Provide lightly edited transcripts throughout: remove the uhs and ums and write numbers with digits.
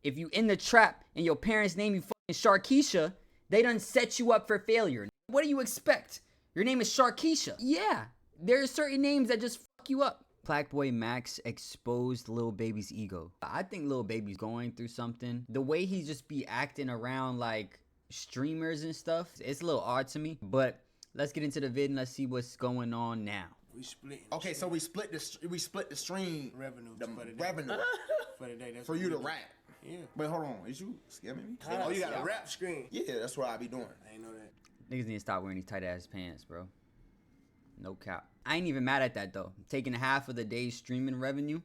If you in the trap and your parents name you fucking Sharkeisha, they done set you up for failure. What do you expect? Your name is Sharkeisha. Yeah, there are certain names that just fuck you up. PlaqueBoyMax exposed Lil Baby's ego. I think Lil Baby's going through something. The way he just be acting around like streamers and stuff, it's a little odd to me. But let's get into the vid and let's see what's going on now. We split. Okay, so we split the stream revenue for the day. That's for you to rap. Yeah. Wait, hold on. Is you scamming me? Oh, you got a rap screen. Yeah, that's what I be doing. I ain't know that. Niggas need to stop wearing these tight ass pants, bro. No cap. I ain't even mad at that though. Taking half of the day's streaming revenue.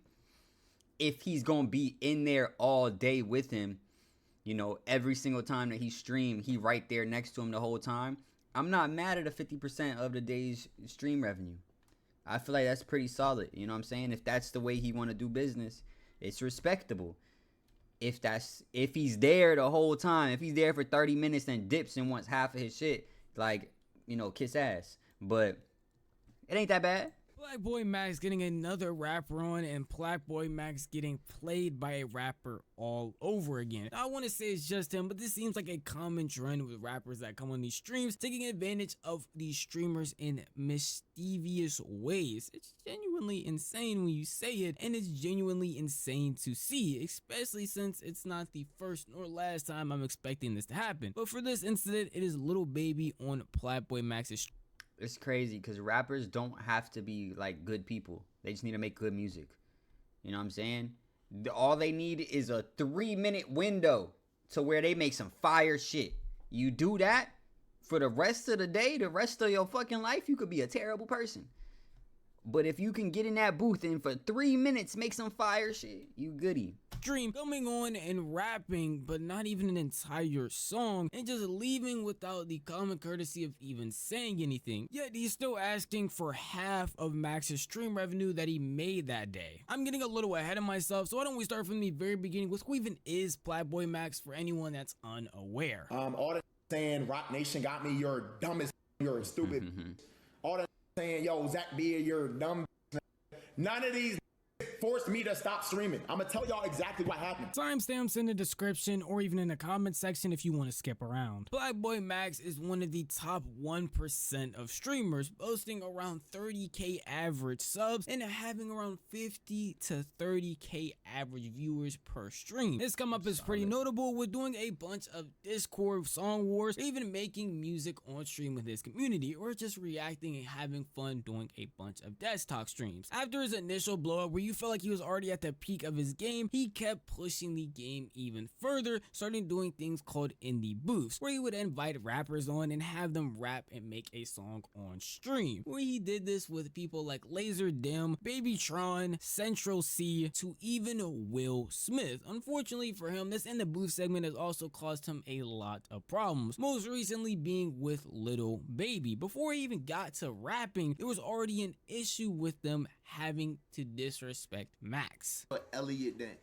If he's gonna be in there all day with him, you know, every single time that he stream, he right there next to him the whole time. I'm not mad at a 50% of the day's stream revenue. I feel like that's pretty solid. You know what I'm saying? If that's the way he want to do business, it's respectable. If he's there the whole time, if he's there for 30 minutes and dips and wants half of his shit, like, you know, kiss ass. But it ain't that bad. PlaqueBoyMax getting another rapper on, and PlaqueBoyMax getting played by a rapper all over again. Now, I want to say it's just him, but this seems like a common trend with rappers that come on these streams, taking advantage of these streamers in mischievous ways. It's genuinely insane when you say it, and it's genuinely insane to see, especially since it's not the first nor last time I'm expecting this to happen. But for this incident, it is Lil Baby on PlaqueBoyMax's stream. It's crazy because rappers don't have to be like good people. They just need to make good music. You know what I'm saying? All they need is a 3-minute window to where they make some fire shit. You do that for the rest of the day, the rest of your fucking life, you could be a terrible person. But if you can get in that booth and for 3 minutes make some fire shit, you goody. Dream coming on and rapping, but not even an entire song, and just leaving without the common courtesy of even saying anything. Yet he's still asking for half of Max's stream revenue that he made that day. I'm getting a little ahead of myself, so why don't we start from the very beginning with who even is PlaqueBoyMax for anyone that's unaware. All the saying Rock Nation got me, you're dumb as you're stupid. All the saying, yo, Zach Beard, you're dumb. None of these forced me to stop streaming. I'm gonna tell y'all exactly what happened. Timestamps in the description or even in the comment section if you want to skip around. PlaqueBoyMax is one of the top 1% of streamers, boasting around 30k average subs and having around 50 to 30k average viewers per stream. This come up is pretty notable with doing a bunch of Discord song wars, or even making music on stream with his community, or just reacting and having fun doing a bunch of desktop streams. After his initial blow up where you felt like he was already at the peak of his game, he kept pushing the game even further, starting doing things called indie booths, where he would invite rappers on and have them rap and make a song on stream, where he did this with people like Laser Dim, Babytron, Central C, to even Will Smith. Unfortunately for him, this in the booth segment has also caused him a lot of problems, most recently being with Lil Baby. Before he even got to rapping, there was already an issue with them having to disrespect Max. Elliot Dent.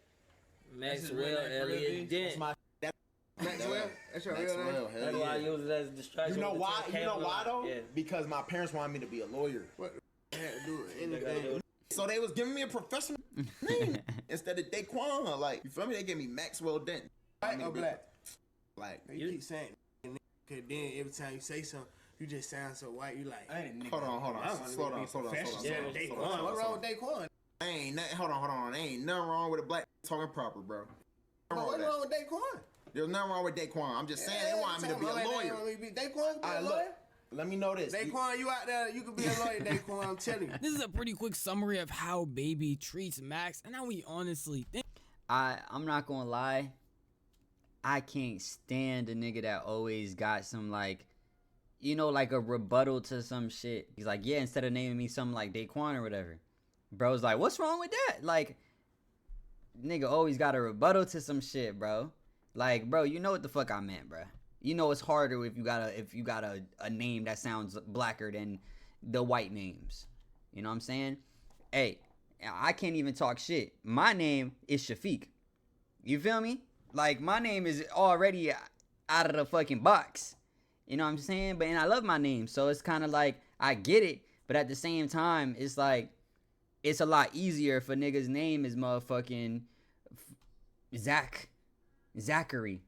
Maxwell Elliot Dent. Maxwell? That's your real name? That's why I use it as a distraction. You know why? You know why though? Yeah. Because my parents wanted me to be a lawyer. What the had to do with anything? So they was giving me a professional name instead of Daquan. Like, you feel me? They gave me Maxwell Dent. White or black? Like, You keep saying cause then every time you say something, you just sound so white. You like, hold on. Slow down. What wrong with Daquan? Ain't nothing. Hold on. Ain't nothing wrong with a black talking proper, bro. What's wrong with Daquan? There's nothing wrong with Daquan. I'm just saying they want me to be a lawyer. Daquan, be a lawyer? Let me know this. Daquan, you out there, you could be a lawyer, Daquan, I'm telling you. This is a pretty quick summary of how Baby treats Max and how we honestly think. I'm not gonna lie, I can't stand a nigga that always got some like, you know, like a rebuttal to some shit. He's like, yeah, instead of naming me something like Daquan or whatever. Bro's like, what's wrong with that? Like, nigga always got a rebuttal to some shit, bro. Like, bro, you know what the fuck I meant, bro. You know it's harder if you got a name that sounds blacker than the white names. You know what I'm saying? Hey, I can't even talk shit. My name is Shafiq. You feel me? Like, my name is already out of the fucking box. You know what I'm saying? And I love my name, so it's kind of like, I get it, but at the same time, it's like, it's a lot easier if a nigga's name is motherfucking Zach Zachary.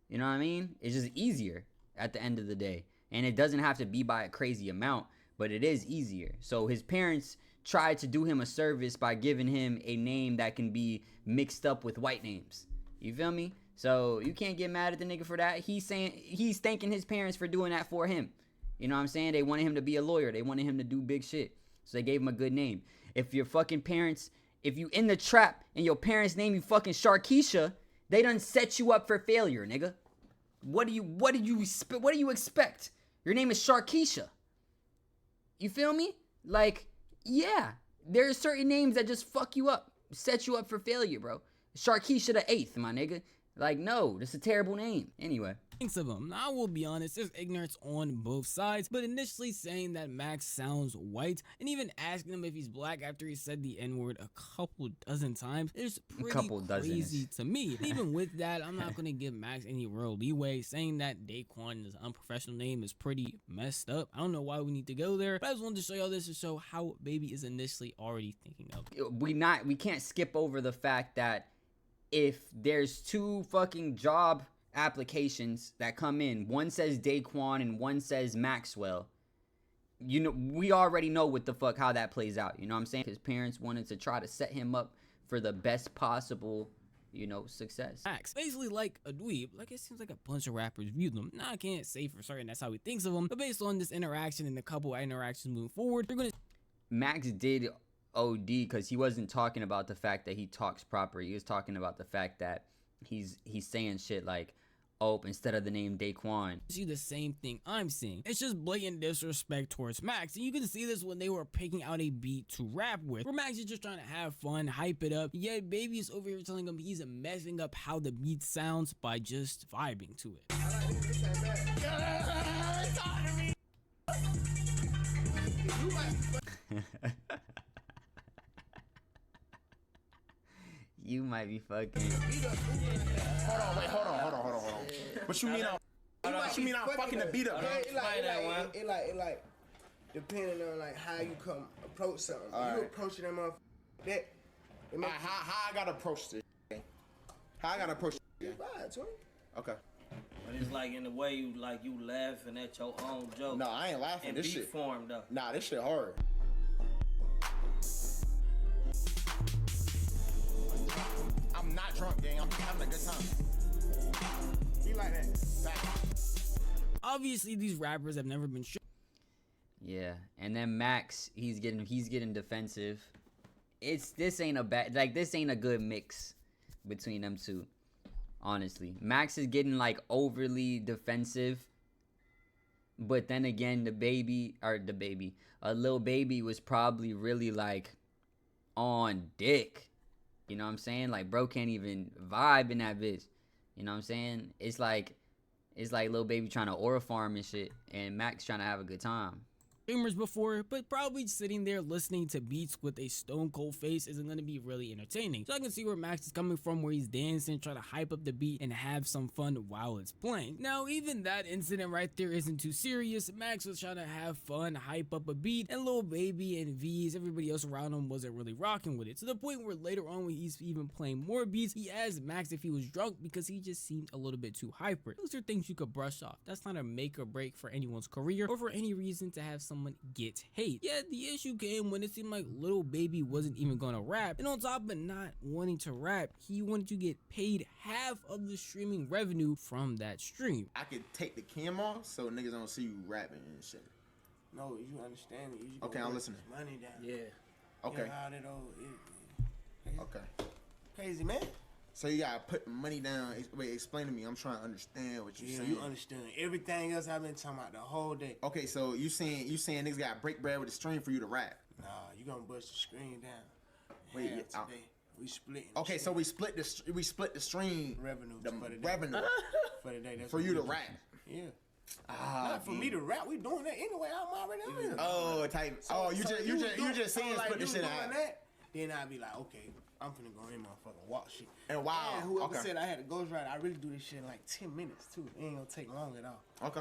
You know what I mean? It's just easier at the end of the day. And it doesn't have to be by a crazy amount, but it is easier. So his parents tried to do him a service by giving him a name that can be mixed up with white names. You feel me? So you can't get mad at the nigga for that. He's thanking his parents for doing that for him. You know what I'm saying? They wanted him to be a lawyer. They wanted him to do big shit. So they gave him a good name. If your fucking parents, if you in the trap and your parents name you fucking Sharkeisha, they done set you up for failure, nigga. What do you expect? Your name is Sharkeisha. You feel me? Like, yeah, there's certain names that just fuck you up, set you up for failure, bro. Sharkeisha the 8th, my nigga. Like, no, that's a terrible name. Anyway. Thinks of him. Now, I will be honest, there's ignorance on both sides, but initially saying that Max sounds white and even asking him if he's black after he said the N-word a couple dozen times is pretty crazy to me. Even with that, I'm not going to give Max any real leeway. Saying that Daquan is an unprofessional name is pretty messed up. I don't know why we need to go there, but I just wanted to show y'all this to show how Baby is initially already thinking of it. We can't skip over the fact that if there's 2 fucking job applications that come in, one says Daquan and one says Maxwell, you know, we already know what the fuck how that plays out. You know what I'm saying? His parents wanted to try to set him up for the best possible, you know, success. Max, basically like a dweeb, like it seems like a bunch of rappers view them. Now I can't say for certain that's how he thinks of them, but based on this interaction and a couple of interactions moving forward, you're gonna. Max did OD because he wasn't talking about the fact that he talks proper. He was talking about the fact that he's saying shit like, oh, instead of the name Daquan. See the same thing I'm seeing. It's just blatant disrespect towards Max, and you can see this when they were picking out a beat to rap with, where Max is just trying to have fun, hype it up, yet Baby is over here telling him he's messing up how the beat sounds by just vibing to it. You might be fucking. Hold on. What you mean? What you mean? I'm fucking the beat up, man. It like depending on like how you come approach something. All You right. approaching them off that. It makes How I gotta approach this? How I gotta approach this? vibe, Tony. Okay. But it's like in the way you laughing at your own joke. No, I ain't laughing. In This beat shit. form though. Nah, this shit hard. I'm not drunk, gang. I'm having a good time. Be like that. Fact. Obviously, these rappers have never been Yeah, and then Max, he's getting defensive. This ain't a good mix between them two. Honestly, Max is getting like overly defensive, but then again, Lil Baby was probably really like on dick. You know what I'm saying? Like, bro can't even vibe in that bitch. You know what I'm saying? It's like Lil Baby trying to aura farm and shit, and Max trying to have a good time. streamers before, but probably sitting there listening to beats with a stone cold face isn't going to be really entertaining. So I can see where Max is coming from, where he's dancing, trying to hype up the beat and have some fun while it's playing. Now, even that incident right there isn't too serious. Max was trying to have fun, hype up a beat, and Lil Baby and V's, everybody else around him wasn't really rocking with it, to the point where later on when he's even playing more beats, he asked Max if he was drunk because he just seemed a little bit too hyper. Those are things you could brush off. That's not a make or break for anyone's career or for any reason to have someone get hate. Yet the issue came when it seemed like Lil Baby wasn't even gonna rap, and on top of not wanting to rap, he wanted to get paid half of the streaming revenue from that stream. I could take the cam off so niggas don't see you rapping and shit. No, you understand it. You just Okay, gonna I'm work listening. this money down. Yeah. Okay. You know how that old, Okay. crazy man. So you gotta put money down. Wait, explain to me. I'm trying to understand what you're Yeah, saying. you understand everything else I've been talking about the whole day. Okay, so you saying niggas gotta break bread with the stream for you to rap? Nah, you gonna bust the screen down. Wait, Half yeah, today. We splitting. Okay, so we split the stream revenue the for the day. revenue For the day. That's for what you we to do. rap. Yeah. Ah, Not for me to rap. We doing that anyway. I'm already on here. Oh, type. So you just saying like, split this you shit doing out. that, then I'd be like, okay, I'm finna go in motherfucking walk shit. And wow, And whoever okay. said I had a ghostwriter, I really do this shit in like 10 minutes too. It ain't gonna take long at all. Okay.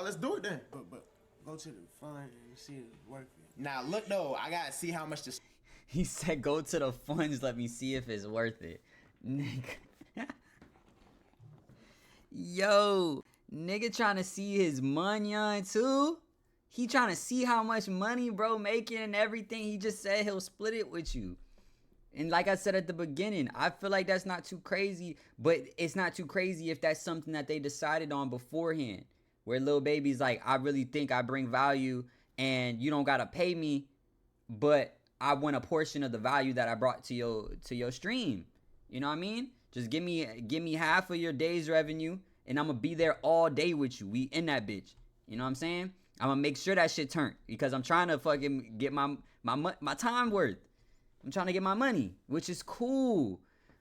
Let's do it then. But go to the fun and see if it's worth it. Now look though, I gotta see how much this. He said, "Go to the funds. Let me see if it's worth it." Nigga. Yo, nigga trying to see his money on too. He trying to see how much money bro making and everything. He just said he'll split it with you. And like I said at the beginning, I feel like that's not too crazy, but it's not too crazy if that's something that they decided on beforehand. Where Lil Baby's like, I really think I bring value and you don't gotta pay me, but I want a portion of the value that I brought to your stream. You know what I mean? Just give me half of your day's revenue and I'm gonna be there all day with you. We in that bitch. You know what I'm saying? I'm gonna make sure that shit turn because I'm trying to fucking get my time worth. I'm trying to get my money, which is cool.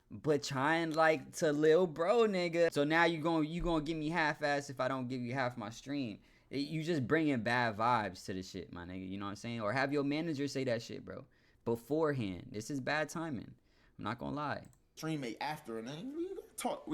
But trying like to lil bro nigga. So now you gonna give me half-ass if I don't give you half my stream. You just bringing bad vibes to the shit, my nigga. You know what I'm saying? Or have your manager say that shit, bro. Beforehand. This is bad timing. I'm not gonna lie. Stream mate after, and then we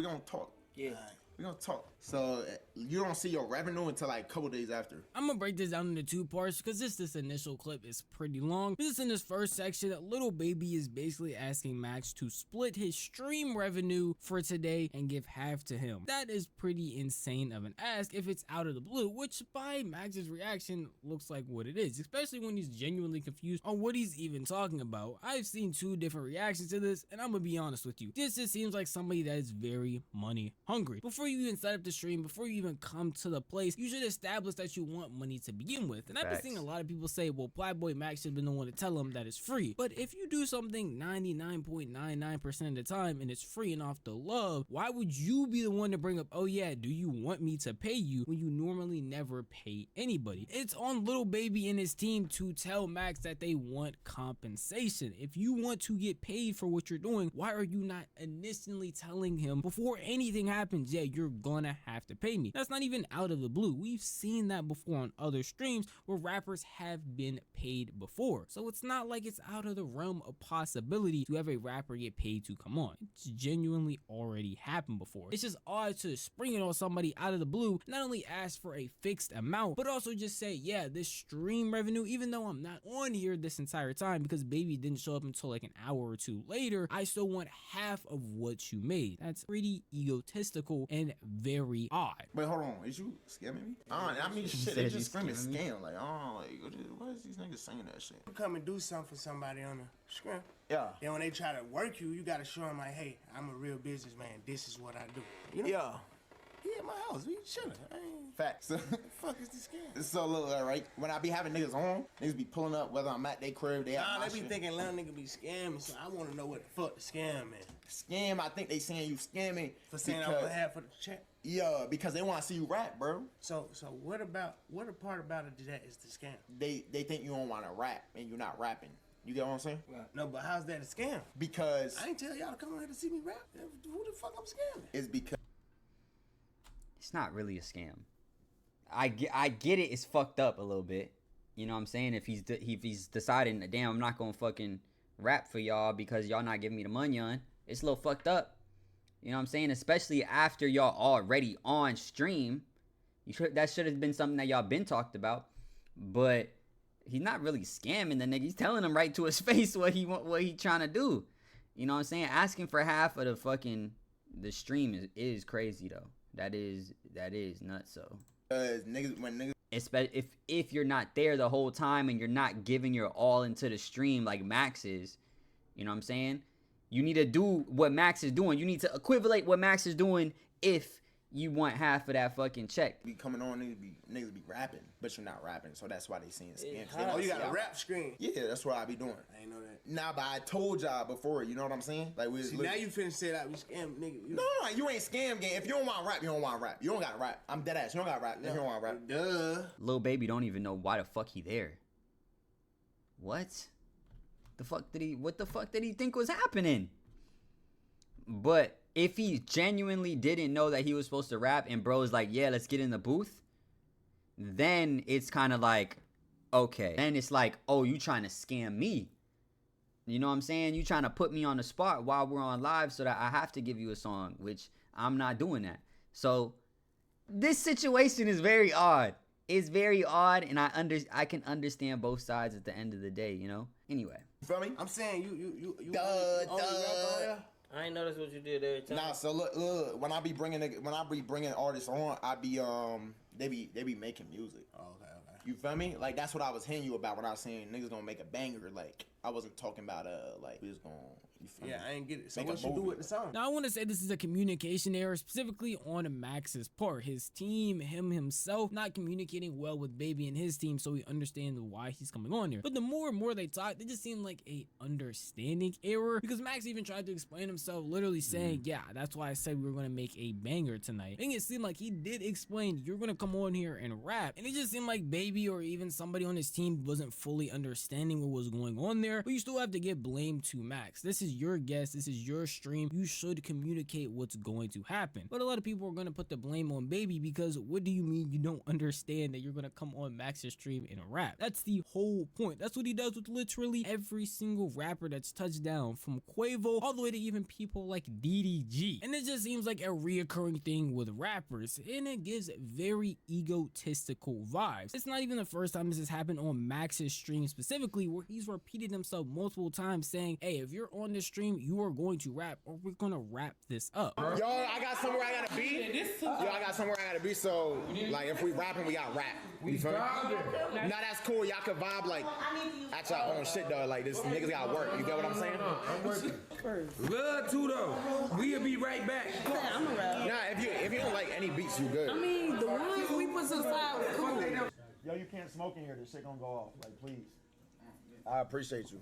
gonna talk. Yeah. We gonna talk. So you don't see your revenue until like a couple days after. I'm gonna break this down into two parts because this initial clip is pretty long. This in this first section, Lil Baby is basically asking Max to split his stream revenue for today and give half to him. That is pretty insane of an ask if it's out of the blue, which by Max's reaction looks like what it is, especially when he's genuinely confused on what he's even talking about. I've seen two different reactions to this, and I'm gonna be honest with you. This just seems like somebody that is very money hungry. Before you even set up the stream, before you even come to the place, you should establish that you want money to begin with. And I've been seeing a lot of people say, well, PlaqueBoyMax should have been the one to tell him that it's free. But if you do something 99.99% of the time and it's free and off the love, why would you be the one to bring up, oh yeah, do you want me to pay you when you normally never pay anybody? It's on Lil Baby and his team to tell Max that they want compensation. If you want to get paid for what you're doing, why are you not initially telling him before anything happens, yeah, you're gonna have to pay me? That's not even out of the blue. We've seen that before on other streams where rappers have been paid before. So it's not like it's out of the realm of possibility to have a rapper get paid to come on. It's genuinely already happened before. It's just odd to spring it on somebody out of the blue, not only ask for a fixed amount, but also just say, yeah, this stream revenue, even though I'm not on here this entire time because Baby didn't show up until like an hour or two later, I still want half of what you made. That's pretty egotistical and very odd. Wait, hold on. Is you scamming me? I mean, shit, they just screaming scam. Like, oh, like, what is these niggas saying that shit? You come and do something for somebody on the scrim. Yeah. Then when they try to work you, you gotta show them like, hey, I'm a real businessman. This is what I do. You know? Yeah. He at my house. We chilling. Facts. The fuck is this scam? So look, right? When I be having niggas on, niggas be pulling up whether I'm at their crib, they Nah, at they be thinking little nigga be scamming, so I want to know what the fuck the scam is. Scam, I think they saying you scamming For saying I want half of the check. Yeah, because they want to see you rap, bro. So what a part about it that is the scam? They think you don't want to rap and you're not rapping. You get what I'm saying? No, but how's that a scam? Because I ain't tell y'all to come over here to see me rap. Who the fuck I'm scamming? it's because It's not really a scam. I get it. It's fucked up a little bit. You know what I'm saying? If he's deciding, damn, I'm not gonna fucking rap for y'all because y'all not giving me the money on. It's a little fucked up. You know what I'm saying? Especially after y'all already on stream. That should have been something that y'all been talked about. But he's not really scamming the nigga. He's telling him right to his face what he trying to do. You know what I'm saying? Asking for half of the stream is crazy though. That is nuts. So niggas, if you're not there the whole time and you're not giving your all into the stream like Max is, you know what I'm saying? You need to do what Max is doing. You need to equivalent what Max is doing if you want half of that fucking check. be coming on, niggas be rapping, but you're not rapping, so that's why they seeing scams. Oh, you got a rap screen? Yeah, that's what I be doing. I ain't know that. Nah, but I told y'all before, you know what I'm saying? Like we See, now you finna say that we scam, nigga. No, you ain't scam game. If you don't want rap, you don't want rap. You don't gotta rap. I'm dead ass. You don't gotta rap. If you don't want rap. Duh. Lil Baby don't even know why the fuck he there. What the fuck did he think was happening? But if he genuinely didn't know that he was supposed to rap and bro's like, yeah, let's get in the booth, then it's kind of like, okay. Then it's like, oh, you trying to scam me. You know what I'm saying? You trying to put me on the spot while we're on live so that I have to give you a song, which I'm not doing that. So this situation is very odd. It's very odd, and I can understand both sides at the end of the day, you know? Anyway. You feel me? I'm saying you Duh. I ain't noticed what you did every time. Nah, so look, when I be bringing artists on, they be making music. Oh, okay. You feel me? Like that's what I was hitting you about when I was saying niggas gonna make a banger. Like I wasn't talking about like we was gonna. You feel Yeah, me? I ain't get it. So Make a what you do movie. with the song? Now I want to say this is a communication error, specifically on Max's part. His team, himself, not communicating well with Baby and his team, so he understands why he's coming on here. But the more and more they talk, they just seem like a understanding error, because Max even tried to explain himself, literally saying, yeah, that's why I said we were gonna make a banger tonight. And it seemed like he did explain, you're gonna come on here and rap, and it just seemed like Baby or even somebody on his team wasn't fully understanding what was going on there. But you still have to give blame to Max. This is your guest, this is your stream, you should communicate what's going to happen. But a lot of people are going to put the blame on Baby, because what do you mean you don't understand that you're going to come on Max's stream and rap? That's the whole point. That's what he does with literally every single rapper that's touched down, from Quavo all the way to even people like DDG. And it just seems like a reoccurring thing with rappers, and it gives very egotistical vibes. It's not even the first time this has happened on Max's stream specifically, where he's repeated himself multiple times saying, hey, if you're on this stream, you are going to rap, or we're gonna wrap this up. Yo, I got somewhere I gotta be. I got somewhere I gotta be. So, like, if we rapping, we gotta rap. You feel me? Nah, that's cool. Y'all can vibe like at y'all own shit though. Like this niggas gotta work. You get what I'm saying? I'm working. Good too though. We'll be right back. I'm a rap. Nah, if you don't like any beats, you good. I mean, the ones we put to the side was cool. Yo, you can't smoke in here. This shit gonna go off. Like, please. I appreciate you.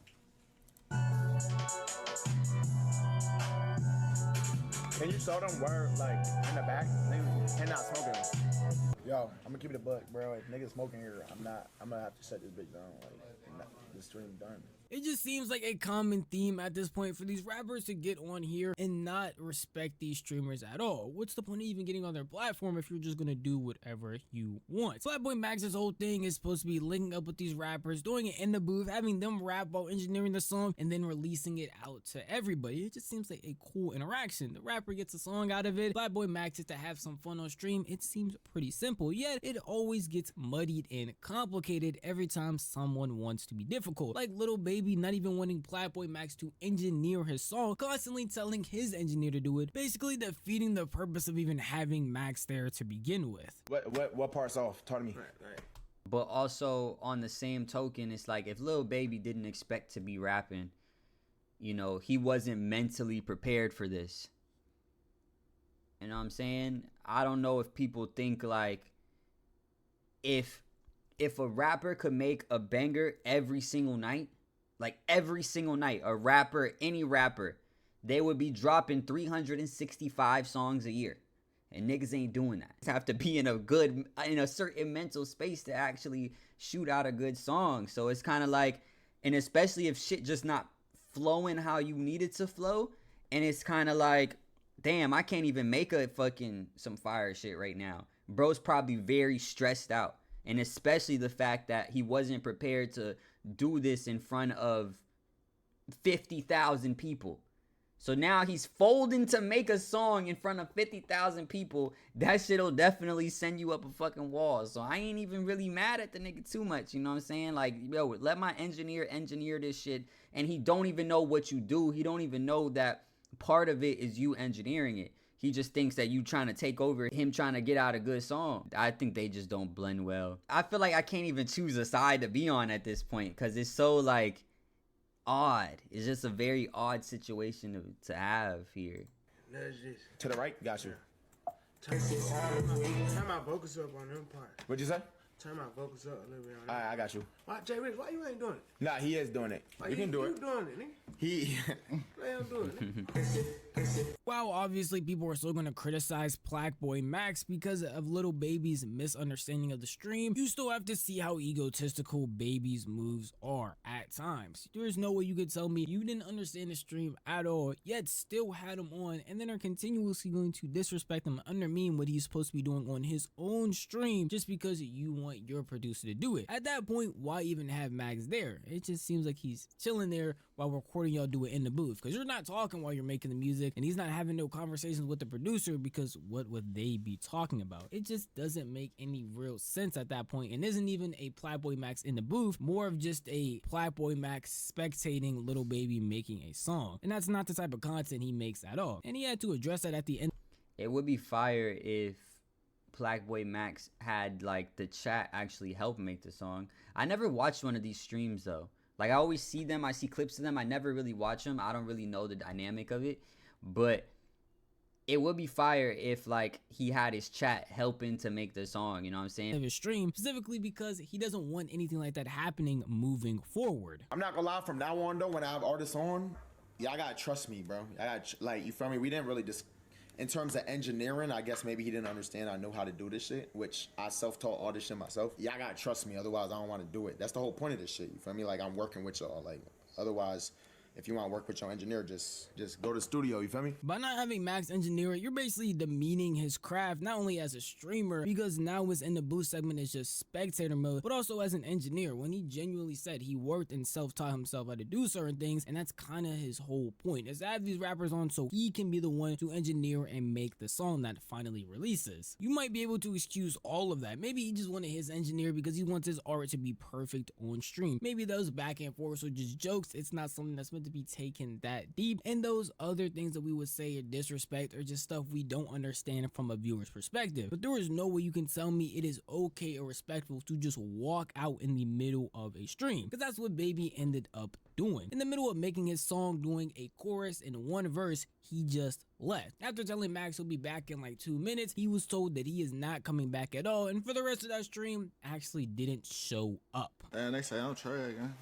Can you show them where, like, in the back, niggas cannot smoke in here? Yo, I'm gonna keep it a buck, bro. If niggas smoking here, I'm gonna have to shut this bitch down. Like, the stream done. It just seems like a common theme at this point for these rappers to get on here and not respect these streamers at all. What's the point of even getting on their platform if you're just gonna do whatever you want? PlaqueBoyMax's whole thing is supposed to be linking up with these rappers, doing it in the booth, having them rap while engineering the song, and then releasing it out to everybody. It just seems like a cool interaction. The rapper gets a song out of it, PlaqueBoyMax gets to have some fun on stream. It seems pretty simple, yet it always gets muddied and complicated every time someone wants to be difficult. Like Lil Baby not even wanting PlaqueBoyMax to engineer his song, constantly telling his engineer to do it, basically defeating the purpose of even having Max there to begin with. What part's off? Talk to me. Right. But also on the same token, it's like if Lil Baby didn't expect to be rapping, you know, he wasn't mentally prepared for this. You know what I'm saying? I don't know if people think like if a rapper could make a banger every single night, like every single night, a rapper, any rapper, they would be dropping 365 songs a year. And niggas ain't doing that. You have to be in a certain mental space to actually shoot out a good song. So it's kind of like, and especially if shit just not flowing how you need it to flow, and it's kind of like, damn, I can't even make some fire shit right now. Bro's probably very stressed out. And especially the fact that he wasn't prepared to do this in front of 50,000 people. So now he's folding to make a song in front of 50,000 people. That shit'll definitely send you up a fucking wall. So I ain't even really mad at the nigga too much. You know what I'm saying? Like, yo, let my engineer this shit. And he don't even know what you do. He don't even know that part of it is you engineering it. He just thinks that you trying to take over him trying to get out a good song. I think they just don't blend well. I feel like I can't even choose a side to be on at this point because it's so like odd. It's just a very odd situation to have here. To the right, got you. Turn my vocals up on them part. What'd you say? Turn my vocals up a little bit on Alright, I got you. Why, Jay Rich, why you ain't doing it? Nah, he is doing it. Why You can do it. You doing it, nigga? He. Why you doing it? While obviously people are still going to criticize PlaqueBoyMax because of Lil Baby's misunderstanding of the stream, you still have to see how egotistical Baby's moves are at times. There's no way you could tell me you didn't understand the stream at all, yet still had him on, and then are continuously going to disrespect him and undermine what he's supposed to be doing on his own stream just because you want your producer to do it. At that point, why even have Max there? It just seems like he's chilling there while recording y'all do it in the booth, because you're not talking while you're making the music. music, and he's not having no conversations with the producer because what would they be talking about? It just doesn't make any real sense at that point, and isn't even a PlaqueBoyMax in the booth, more of just a PlaqueBoyMax spectating Lil Baby making a song. And that's not the type of content he makes at all. And he had to address that at the end. It would be fire if PlaqueBoyMax had like the chat actually help make the song. I never watched one of these streams though. Like I always see them, I see clips of them, I never really watch them. I don't really know the dynamic of it, but it would be fire if like he had his chat helping to make the song, you know what I'm saying? Of his stream, specifically because he doesn't want anything like that happening moving forward. I'm not gonna lie, from now on though, when I have artists on, y'all gotta trust me, bro. I got like, you feel me? We didn't really in terms of engineering, I guess maybe he didn't understand I know how to do this shit, which I self-taught all this shit myself. Y'all gotta trust me, otherwise I don't want to do it. That's the whole point of this shit, you feel me? Like, I'm working with y'all, like, otherwise, if you want to work with your engineer, just go to the studio, you feel me? By not having Max engineer it, you're basically demeaning his craft, not only as a streamer, because now his in the booth segment is just spectator mode, but also as an engineer, when he genuinely said he worked and self-taught himself how to do certain things, and that's kind of his whole point, is to have these rappers on so he can be the one to engineer and make the song that finally releases. You might be able to excuse all of that. Maybe he just wanted his engineer because he wants his art to be perfect on stream. Maybe those back and forth are just jokes. It's not something that's meant to be taken that deep, and those other things that we would say are disrespect or just stuff we don't understand from a viewer's perspective. But there is no way you can tell me it is okay or respectful to just walk out in the middle of a stream, because that's what Baby ended up doing. In the middle of making his song, doing a chorus and one verse, he just left. After telling Max he'll be back in like 2 minutes, he was told that he is not coming back at all, and for the rest of that stream actually didn't show up. And they say I'm trash again.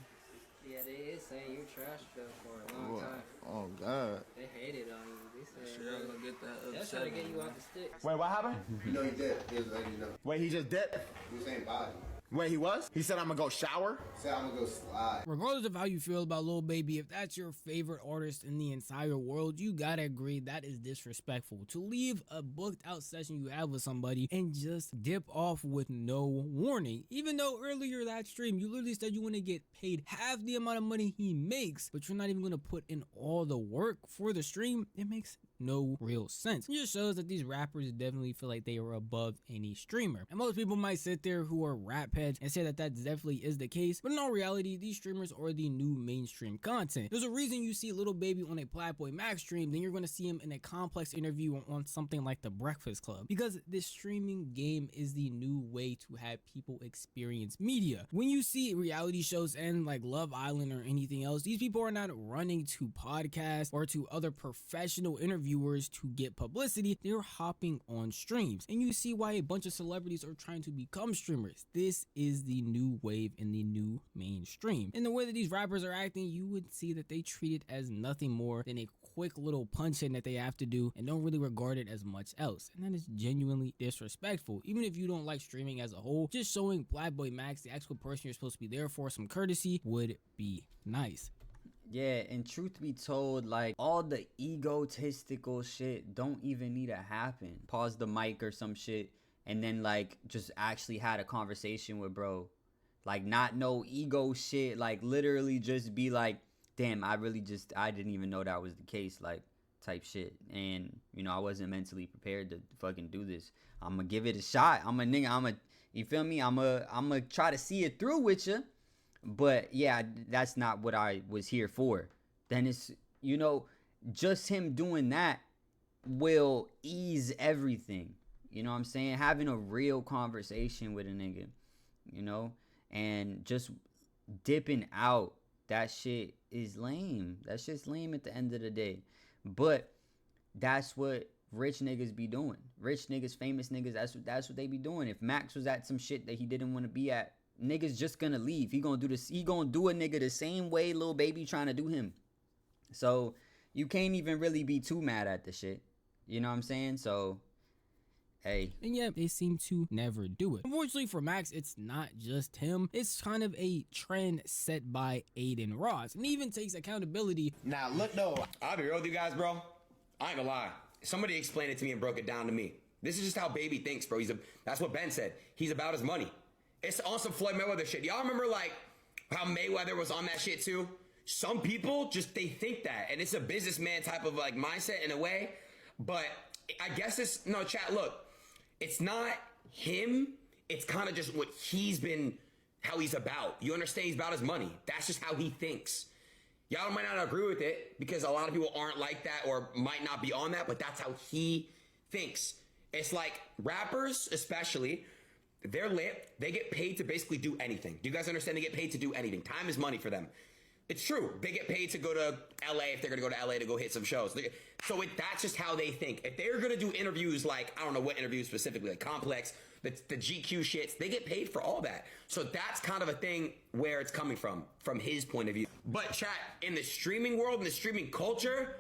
Yeah, they is saying you trash though for a long time. Oh God. They hated on you. They said Sure, I'm gonna get that they'll try to get you off the stick. Wait, what happened? You know he did. He was letting you know. Wait, he just dipped? He was saying bye. Wait, he was? He said I'm gonna go shower? He said I'm gonna go slide. Regardless of how you feel about Lil Baby, if that's your favorite artist in the entire world, you gotta agree that is disrespectful. To leave a booked out session you have with somebody and just dip off with no warning. Even though earlier that stream, you literally said you want to get paid half the amount of money he makes, but you're not even gonna put in all the work for the stream, it makes no real sense. It just shows that these rappers definitely feel like they are above any streamer. And most people might sit there who are rap heads and say that that definitely is the case, but in all reality, these streamers are the new mainstream content. There's a reason you see Lil Baby on a PlaqueBoyMax stream, then you're going to see him in a complex interview on something like The Breakfast Club, because this streaming game is the new way to have people experience media. When you see reality shows end like Love Island or anything else, these people are not running to podcasts or to other professional interviewers to get publicity. They're hopping on streams, and you see why a bunch of celebrities are trying to become streamers. This is the new wave in the new mainstream. In the way that these rappers are acting, you would see that they treat it as nothing more than a quick little punch in that they have to do and don't really regard it as much else, and that is genuinely disrespectful. Even if you don't like streaming as a whole, just showing PlaqueBoyMax, the actual person you're supposed to be there for, some courtesy would be nice. Yeah, and truth be told, like, all the egotistical shit don't even need to happen. Pause the mic or some shit, and then, like, just actually had a conversation with bro. Like, not no ego shit, like, literally just be like, damn, I didn't even know that was the case, like, type shit. And, you know, I wasn't mentally prepared to fucking do this. I'm gonna give it a shot. You feel me? I'm gonna try to see it through with you. But yeah, that's not what I was here for. Then it's, you know, just him doing that will ease everything. You know what I'm saying? Having a real conversation with a nigga, you know, and just dipping out, that shit is lame. That shit's lame at the end of the day. But that's what rich niggas be doing. Rich niggas, famous niggas, that's what they be doing. If Max was at some shit that he didn't want to be at, niggas just gonna leave. He gonna do this. He gonna do a nigga the same way Lil Baby trying to do him. So you can't even really be too mad at the shit. You know what I'm saying? So, hey. And yet they seem to never do it. Unfortunately for Max, it's not just him. It's kind of a trend set by Aiden Ross, and he even takes accountability. Now look though, I'll be real with you guys, bro. I ain't gonna lie. Somebody explained it to me and broke it down to me. This is just how Baby thinks, bro. That's what Ben said. He's about his money. It's on some Floyd Mayweather shit. Y'all remember like how Mayweather was on that shit too? some people just, they think that, and it's a businessman type of like mindset in a way. But I guess it's, no, chat, look, it's not him. It's kind of just what he's been, how he's about. You understand? He's about his money. That's just how he thinks. Y'all might not agree with it because a lot of people aren't like that or might not be on that, but that's how he thinks. It's like rappers, especially, they're lit. They get paid to basically do anything. Do you guys understand? They get paid to do anything. Time is money for them. It's true. They get paid to go to LA if they're going to go to LA to go hit some shows. So that's just how they think. If they're going to do interviews like, I don't know what interviews specifically, like Complex, the GQ shits, they get paid for all that. So that's kind of a thing where it's coming from his point of view. But chat, in the streaming world, in the streaming culture,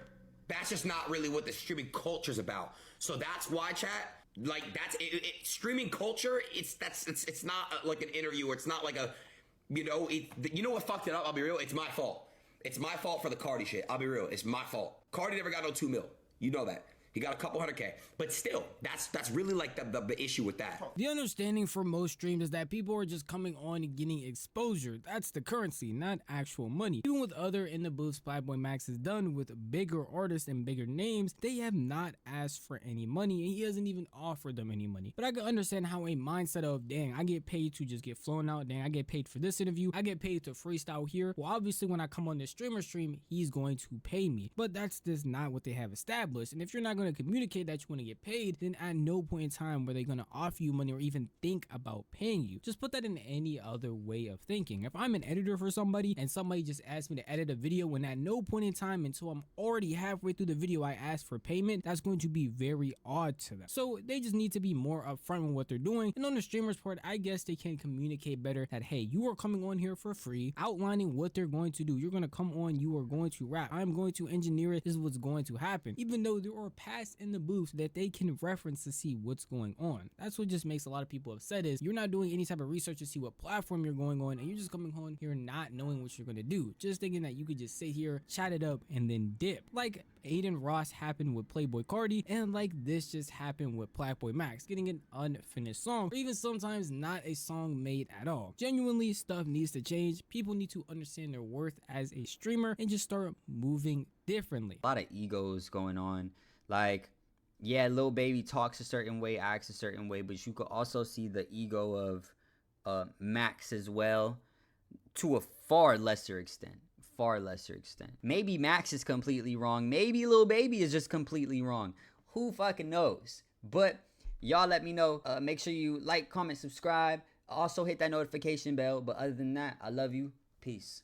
that's just not really what the streaming culture is about. So that's why, chat, like that's it, streaming culture. It's not like an interview, or it's not like a, you know, you know what fucked it up? I'll be real. It's my fault. It's my fault for the Cardi shit. I'll be real. It's my fault. Cardi never got no 2 mil. You know that. He got a couple $100K, but still, that's really like the issue with that. The understanding for most streams is that people are just coming on and getting exposure. That's the currency, not actual money. Even with other in the booths PlaqueBoyMax has done with bigger artists and bigger names, they have not asked for any money, and he hasn't even offered them any money. But I can understand how a mindset of, dang, I get paid to just get flown out, dang, I get paid for this interview, I get paid to freestyle here. Well, obviously when I come on this streamer stream, he's going to pay me. But that's just not what they have established. And if you're not going to communicate that you want to get paid, then at no point in time were they going to offer you money or even think about paying you. Just put that in any other way of thinking. If I'm an editor for somebody and somebody just asked me to edit a video, when at no point in time until I'm already halfway through the video I ask for payment, that's going to be very odd to them. So they just need to be more upfront with what they're doing. And on the streamer's part, I guess they can communicate better that, hey, you are coming on here for free, outlining what they're going to do. You're going to come on, you are going to rap, I'm going to engineer it, this is what's going to happen. Even though there are past in the booth that they can reference to see what's going on. That's what just makes a lot of people upset, is you're not doing any type of research to see what platform you're going on, and you're just coming on here not knowing what you're going to do, just thinking that you could just sit here, chat it up, and then dip. Like Aiden Ross happened with Playboy Cardi, and like this just happened with PlaqueBoyMax, getting an unfinished song, or even sometimes not a song made at all. Genuinely, stuff needs to change. People need to understand their worth as a streamer and just start moving differently. A lot of egos going on. Like, yeah, Lil Baby talks a certain way, acts a certain way, but you could also see the ego of Max as well, to a far lesser extent. Maybe Max is completely wrong. Maybe Lil Baby is just completely wrong. Who fucking knows? But y'all let me know. Make sure you like, comment, subscribe. Also hit that notification bell. But other than that, I love you. Peace.